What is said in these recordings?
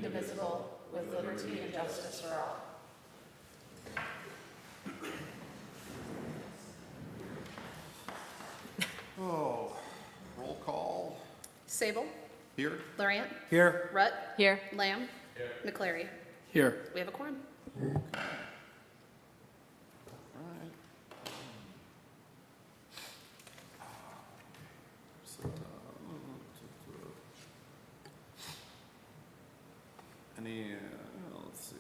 indivisible, with liberty and justice for all. Oh, roll call. Sable, Here. Lorian, Here. Rutt, Here. Lamb, McClary. Here. We have a quorum. Right. So, any, let's see.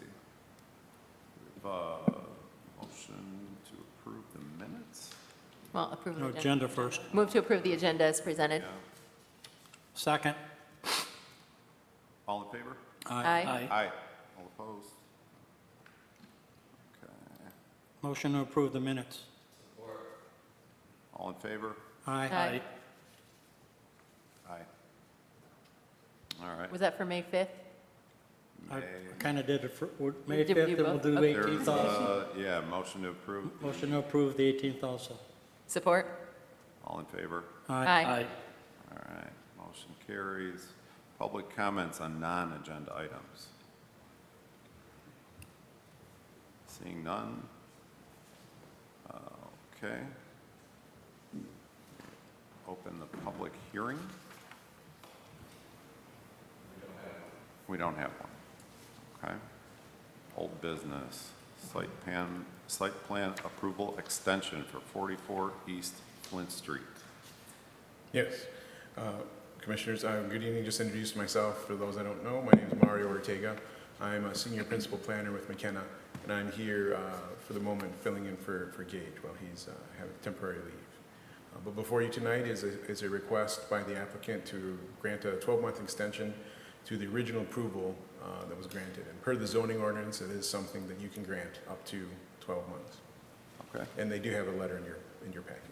We have a motion to approve the minutes. Well, approve the No, agenda. agenda first. Move to approve the agenda as presented. Yeah. Second. All in favor? Aye. Aye. All opposed? Okay. Motion to approve the minutes. All in favor? Aye. Aye. All right. Was that for May 5th? I May- kind of did it for May Did 5th, you and we'll both? do Okay. 18th There's, also. yeah, motion to approve. Motion to approve the 18th also. Support? All in favor? Aye. All right, motion carries. Public comments on non-agenda items. Seeing none. Okay. Open the public hearing. We don't have one. Okay. Old business, site plan approval extension for 44 East Flint Street. Yes. Commissioners, good evening. Just to introduce myself for those I don't know. My name is Mario Ortega. I'm a senior principal planner with McKenna, and I'm here for the moment filling in for Gage while he's having temporary leave. But before you tonight is a request by the applicant to grant a 12-month extension to the original approval that was granted. And per the zoning ordinance, it is something that you can grant up to 12 months. Okay. And they do have a letter in your packet.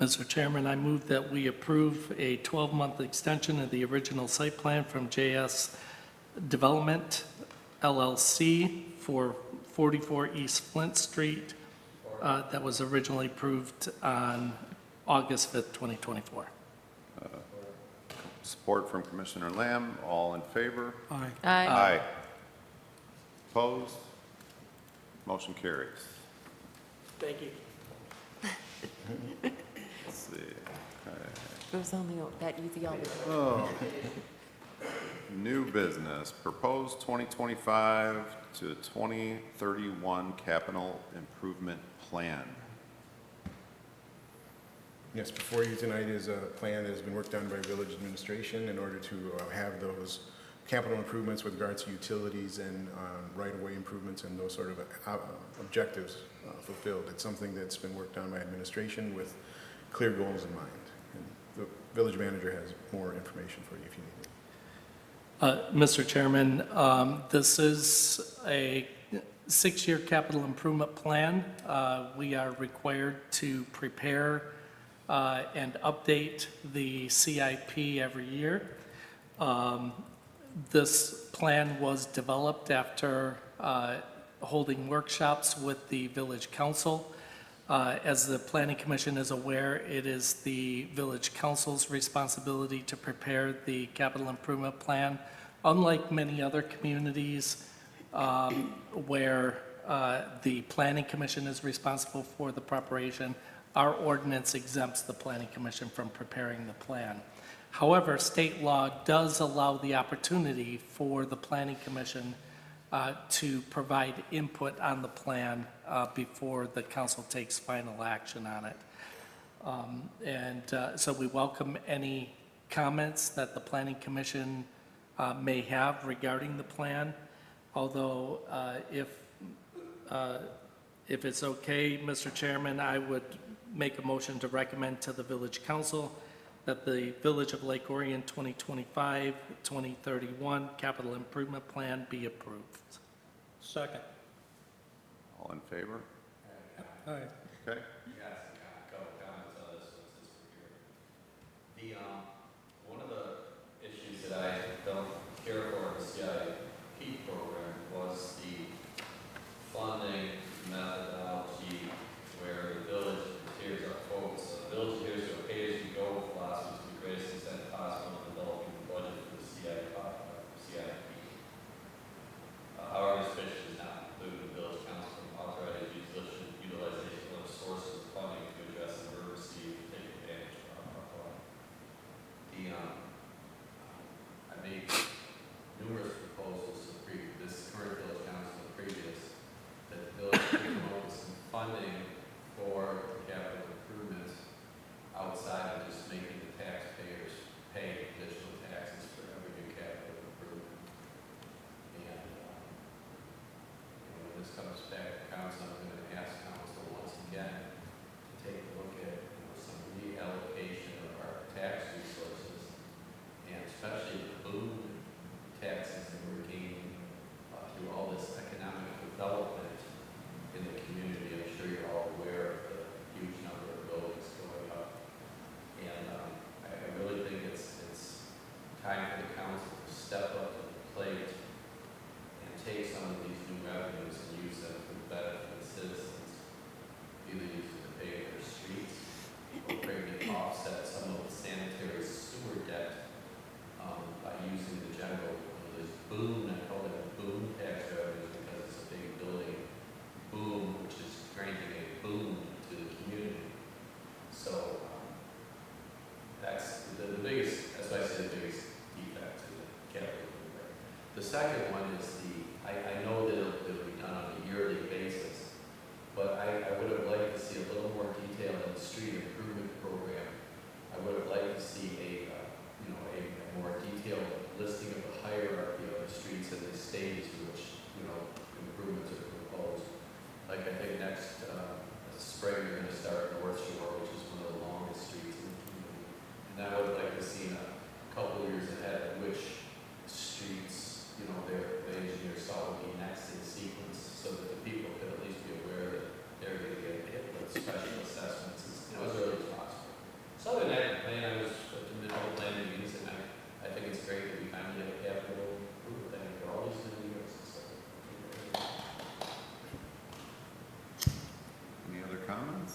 Mr. Chairman, I move that we approve a 12-month extension of the original site plan from JS Development LLC for 44 East Flint Street that was originally approved on August 5th, 2024. Support from Commissioner Lamb. All in favor? Aye. Aye. Opposed? Motion carries. Thank you. Let's see. Okay. It was only that easy all the time. Oh. New business, proposed 2025 to 2031 capital improvement plan. Yes, before you tonight is a plan that has been worked on by village administration in order to have those capital improvements with regards to utilities and right-of-way improvements and those sort of objectives fulfilled. It's something that's been worked on by administration with clear goals in mind. And the village manager has more information for you if you need it. Mr. Chairman, this is a 6-year capital improvement plan. We are required to prepare and update the CIP every year. This plan was developed after holding workshops with the village council. As the Planning Commission is aware, it is the village council's responsibility to prepare the capital improvement plan. Unlike many other communities where the Planning Commission is responsible for the preparation, our ordinance exempts the Planning Commission from preparing the plan. However, state law does allow the opportunity for the Planning Commission to provide input on the plan before the council takes final action on it. So we welcome any comments that the Planning Commission may have regarding the plan. Although if it's okay, Mr. Chairman, I would make a motion to recommend to the Village Council that the Village of Lake Orion 2025-2031 Capital Improvement Plan be approved. Second. All in favor? Aye. Okay. Yes, a couple comments on this since we're here. One of the issues that I don't care for in the CIP program was the funding methodology where the village adheres our quotes. So the village adheres to a pay-as-you-go philosophy to the greatest extent possible in developing the budget for the CIP. second one is I know that it'll be done on a yearly basis, but I would have liked to see a little more detail in the street improvement program. I would have liked to see a more detailed listing of the hierarchy of the streets and the stages in which, improvements are proposed. Like I think next spring, you're going to start North Shore, which is one of the longest streets in the community. And I would like to see in a couple of years ahead which streets, the engineers saw would be next in sequence so that the people could at least be aware that they're going to get hit with special assessments as early as possible. So other than that, I was at the middle of planning meetings, and I think it's great that we finally have a capital improvement thing for all these new years and stuff. Any other comments?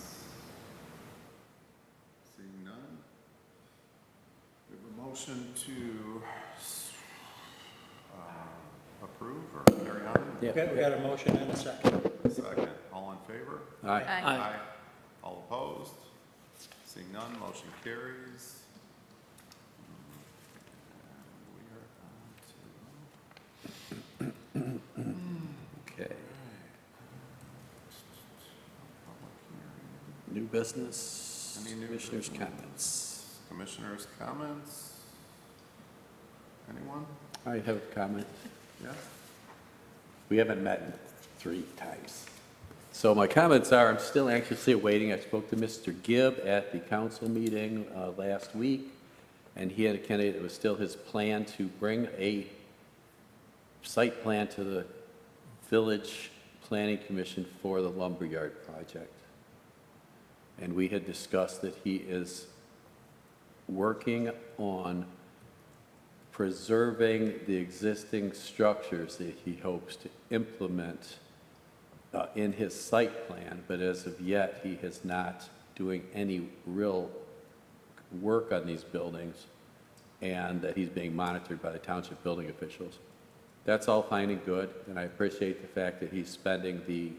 Seeing none. We have a motion to approve or carry on? Okay, we got a motion and a second. Second. All in favor? Aye. Aye. All opposed? Seeing none, motion carries. And we are on to Okay. New business, Any new commissioners' business? comments. Commissioners' comments? Anyone? I have a comment. Yes? We haven't met in 3 times. So my comments are, I'm still anxiously awaiting, I spoke to Mr. Gibb at the council meeting last week, and he indicated it was still his plan to bring a site plan to the Village Planning Commission for the lumberyard project. And we had discussed that he is working on preserving the existing structures that he hopes to implement in his site plan, but as of yet, he is not doing any real work on these buildings, and that he's being monitored by the township building officials. That's all fine and good, and I appreciate the fact that he's spending the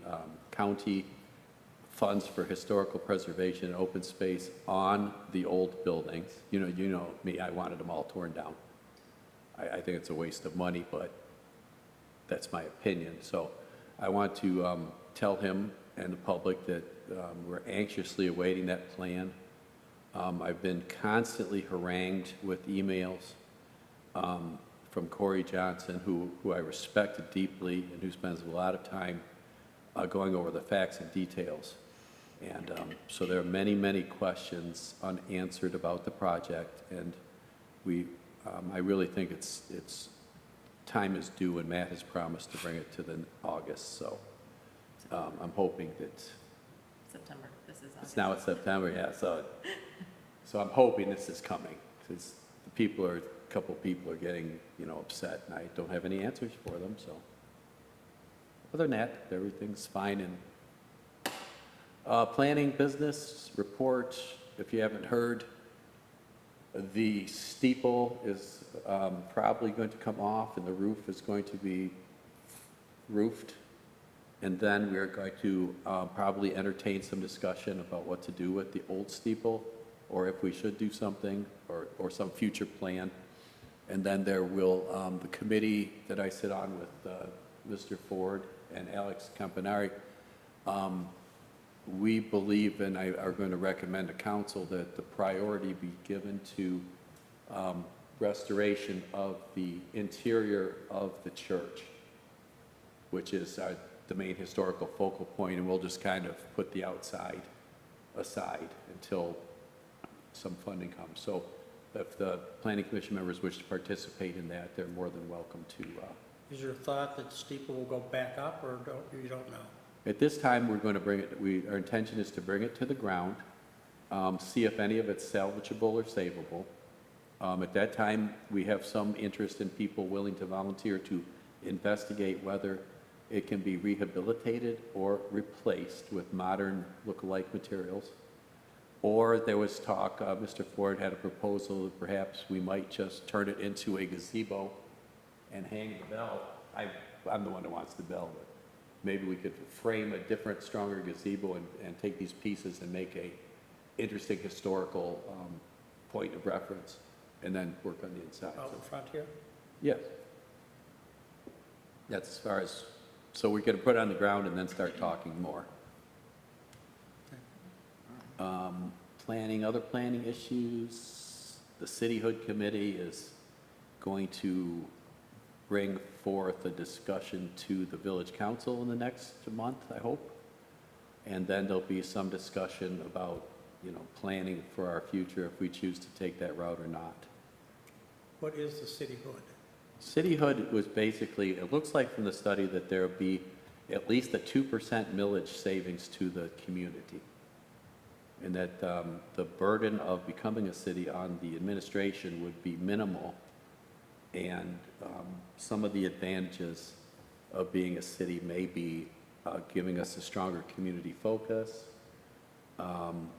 county funds for historical preservation and open space on the old buildings. You know me, I wanted them all torn down. I think it's a waste of money, but that's my opinion. So I want to tell him and the public that we're anxiously awaiting that plan. I've been constantly harangued with emails from Corey Johnson, who I respect deeply and who spends a lot of time going over the facts and details. And so there are many, many questions unanswered about the project, and I really think it's time is due, and Matt has promised to bring it to the August, so I'm hoping that, September, this is it's now it's September, yeah, so I'm hoping this is coming, because a couple people are getting, upset, and I don't have any answers for them, so. Other than that, everything's fine, and planning business report, if you haven't heard, the steeple is probably going to come off, and the roof is going to be roofed. And then we're going to probably entertain some discussion about what to do with the old steeple, or if we should do something, or some future plan. And then there will, the committee that I sit on with Mr. Ford and Alex Campanari, we believe, and are going to recommend to council, that the priority be given to restoration of the interior of the church, which is the main historical focal point, and we'll just kind of put the outside aside until some funding comes. So if the planning commission members wish to participate in that, they're more than welcome to. Is your thought that the steeple will go back up, or you don't know? At this time, we're going to bring it, our intention is to bring it to the ground, see if any of it's salvageable or savable. At that time, we have some interest in people willing to volunteer to investigate whether it can be rehabilitated or replaced with modern look-alike materials. Or there was talk, Mr. Ford had a proposal that perhaps we might just turn it into a gazebo and hang the bell. I'm the one who wants the bell, but maybe we could frame a different, stronger gazebo and take these pieces and make a interesting historical point of reference, and then work on the inside. Out in front here? Yes. That's as far as, so we're going to put it on the ground and then start talking more. Other planning issues, the City Hood Committee is going to bring forth a discussion to the Village Council in the next month, I hope. And then there'll be some discussion about, planning for our future if we choose to take that route or not. What is the city hood? Cityhood was basically, it looks like from the study that there'll be at least a 2% millage savings to the community. And that the burden of becoming a city on the administration would be minimal. And some of the advantages of being a city may be giving us a stronger community focus,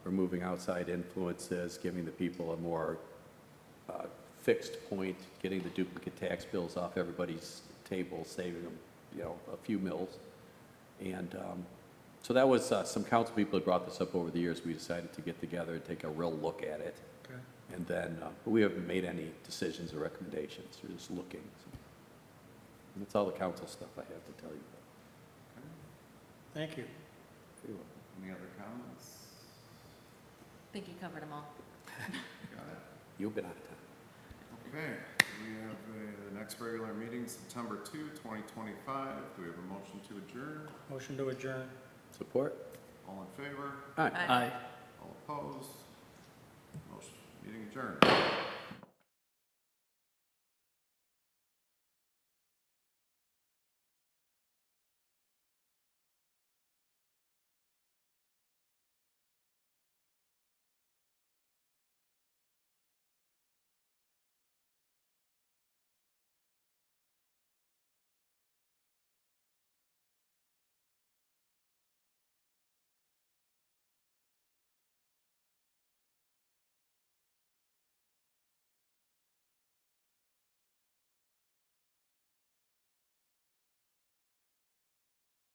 removing outside influences, giving the people a more fixed point, getting the duplicate tax bills off everybody's table, saving them, a few mills. And so that was, some council people had brought this up over the years. We decided to get together and take a real look at it. Okay. And then, but we haven't made any decisions or recommendations. We're just looking. So that's all the council stuff I have to tell you Thank you. about. Any other comments? I think you covered them all. Got it. You've been out of time. Okay, we have the next regular meeting, September 2, 2025. Do we have a motion to adjourn? Motion to adjourn. Support? All in favor? All right. Aye. All opposed? Motion, meeting adjourned.